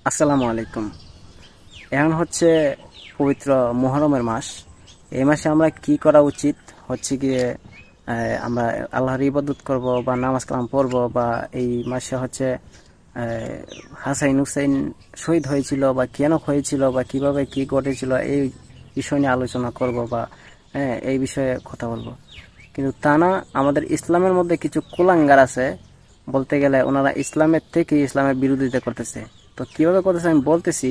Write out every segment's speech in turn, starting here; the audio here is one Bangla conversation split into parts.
আসসালামু আলাইকুম। এখন হচ্ছে পবিত্র মুহররমের মাস। এই মাসে আমরা কি করা উচিত হচ্ছে গিয়ে আমরা আল্লাহর ইবাদত করব বা নামাজ কালাম পড়ব, বা এই মাসে হচ্ছে হাসাইন হুসাইন শহীদ হয়েছিল বা কেন হয়েছিল বা কিভাবে কি ঘটেছিল এই বিষয় নিয়ে আলোচনা করব, বা এই বিষয়ে কথা বলবো। কিন্তু তা না, আমাদের ইসলামের মধ্যে কিছু কুলাঙ্গার আছে, বলতে গেলে ওনারা ইসলামের থেকে ইসলামের বিরোধিতা করতেছে। তো কিভাবে করতেছে আমি বলতেছি।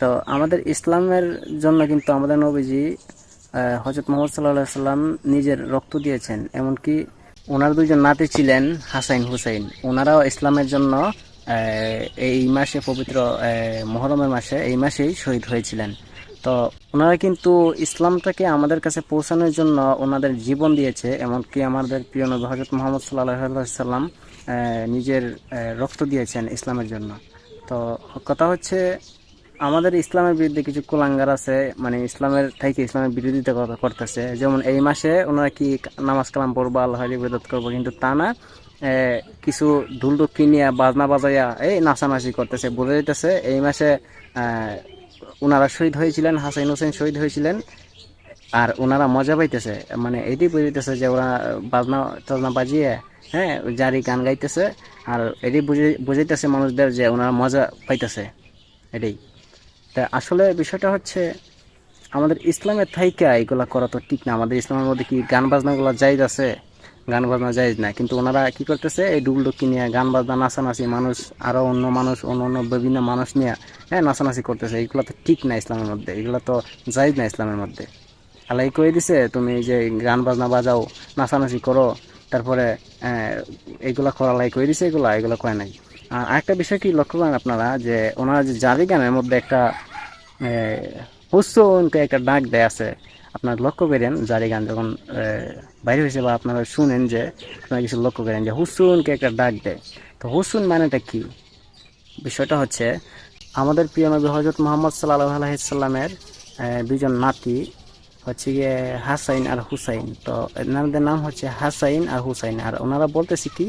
তো আমাদের ইসলামের জন্য কিন্তু আমাদের নবীজি হযরত মুহাম্মদ সাল্লাল্লাহু আলাইহি সাল্লাম নিজের রক্ত দিয়েছেন। এমনকি ওনার দুইজন নাতি ছিলেন হাসাইন হুসাইন, ওনারাও ইসলামের জন্য এই মাসে পবিত্র মুহররমের মাসে এই মাসেই শহীদ হয়েছিলেন। তো ওনারা কিন্তু ইসলামটাকে আমাদের কাছে পৌঁছানোর জন্য ওনাদের জীবন দিয়েছে। এমনকি আমাদের প্রিয় নবী হযরত মুহাম্মদ সাল্লাল্লাহু আলাইহি সাল্লাম নিজের রক্ত দিয়েছেন ইসলামের জন্য। তো কথা হচ্ছে, আমাদের ইসলামের বিরুদ্ধে কিছু কুলাঙ্গার আছে, মানে ইসলামের থেকে ইসলামের বিরোধিতা করতেছে। যেমন এই মাসে ওনারা কি নামাজ কালাম পড়বো, আল্লাহর ইবাদত করবো, কিন্তু তা না, কিছু ঢুল ঢুকি নিয়ে বাজনা বাজাইয়া এই নাচানাচি করতেছে। বোঝা যাইতেছে এই মাসে ওনারা শহীদ হয়েছিলেন, হাসান হোসেন শহীদ হয়েছিলেন, আর ওনারা মজা পাইতেছে। মানে এটি বুঝাইতেছে যে ওরা বাজনা টাজনা বাজিয়ে জারি গান গাইতেছে, আর এটি বুঝাইতেছে মানুষদের যে ওনারা মজা পাইতেছে। এটাই। তা আসলে বিষয়টা হচ্ছে, আমাদের ইসলামের থাইকা এগুলা করা তো ঠিক না। আমাদের ইসলামের মধ্যে কি গান বাজনাগুলো জায়েজ আছে? গান বাজনা জায়েজ না, কিন্তু ওনারা কি করতেছে, এই ডুবডুকি নিয়ে গান বাজনা নাচানাচি, মানুষ আরো অন্য অন্য বিভিন্ন মানুষ নিয়ে নাচানাচি করতেছে। এগুলো তো ঠিক না ইসলামের মধ্যে, এগুলো তো জায়েজ না ইসলামের মধ্যে। আল্লাহ কয়ে দিছে তুমি যে গান বাজনা বাজাও, নাচানাচি করো, তারপরে এগুলা করা লাই কয়ে দিছে, এগুলা এগুলো কয় নাই। আর আরেকটা বিষয় কি লক্ষ্য করেন আপনারা, যে ওনারা যে জারি গানের মধ্যে একটা হুসুনকে একটা ডাক দেয় আছে। আপনার লক্ষ্য করেন জারি গান যখন বাইরে হয়েছে, বা আপনারা শুনেন, যে আপনারা কিছু লক্ষ্য করেন যে হুসুনকে একটা ডাক দেয়। তো হুসুন মানেটা কি? বিষয়টা হচ্ছে, আমাদের প্রিয় নবী হযরত মুহাম্মদ সাল্লাল্লাহু আলাইহি সাল্লামের দুইজন নাতি হচ্ছে গিয়ে হাসাইন আর হুসাইন। তো এনাদের নাম হচ্ছে হাসাইন আর হুসাইন। আর ওনারা বলতেছে কি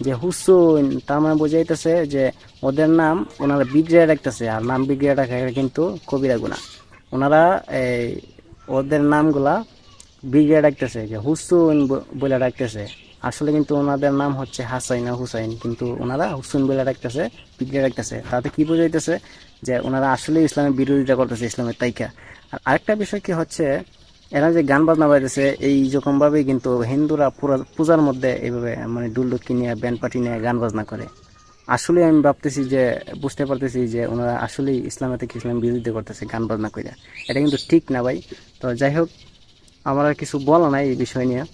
যে হুসুন, তার মানে বোঝাইতেছে যে ওদের নাম ওনারা বিগড়ে রাখতেছে, আর নাম বিগড়ে রাখা এটা কিন্তু কবিরা গুনাহ। ওনারা এই ওদের নামগুলা বিগড়ে রাখতেছে, যে হুসুন বলে রাখতেছে। আসলে কিন্তু ওনাদের নাম হচ্ছে হাসাইন আর হুসাইন, কিন্তু ওনারা হুসুন বলে রাখতেছে, বিগড়ে রাখতেছে। তাতে কি বোঝাইতেছে যে ওনারা আসলে ইসলামের বিরোধিতা করতেছে, ইসলামের তাইকা। আর আরেকটা বিষয় কি হচ্ছে, এরা যে গান বাজনা বাজাইতেছে, এই রকম ভাবেই কিন্তু হিন্দুরা পুরো পূজার মধ্যে এইভাবে মানে ডুলডুকি নিয়ে ব্যান্ড পার্টি নিয়ে গান বাজনা করে। আসলে আমি ভাবতেছি যে, বুঝতে পারতেছি যে ওনারা আসলেই ইসলামের থেকে ইসলাম বিরোধিতা করতেছে গান বাজনা করে। এটা কিন্তু ঠিক না ভাই। তো যাই হোক, আমার আর কিছু বলা নাই এই বিষয় নিয়ে।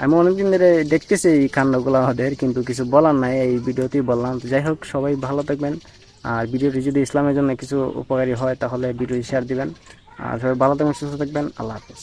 আমি অনেকদিন ধরে দেখতেছি এই কাণ্ডগুলো আমাদের, কিন্তু কিছু বলার নাই, এই ভিডিওতেই বললাম। তো যাই হোক, সবাই ভালো থাকবেন। আর ভিডিওটি যদি ইসলামের জন্য কিছু উপকারী হয় তাহলে ভিডিওটি শেয়ার দিবেন। আর সবাই ভালো থাকবেন, সুস্থ থাকবেন। আল্লাহ হাফেজ।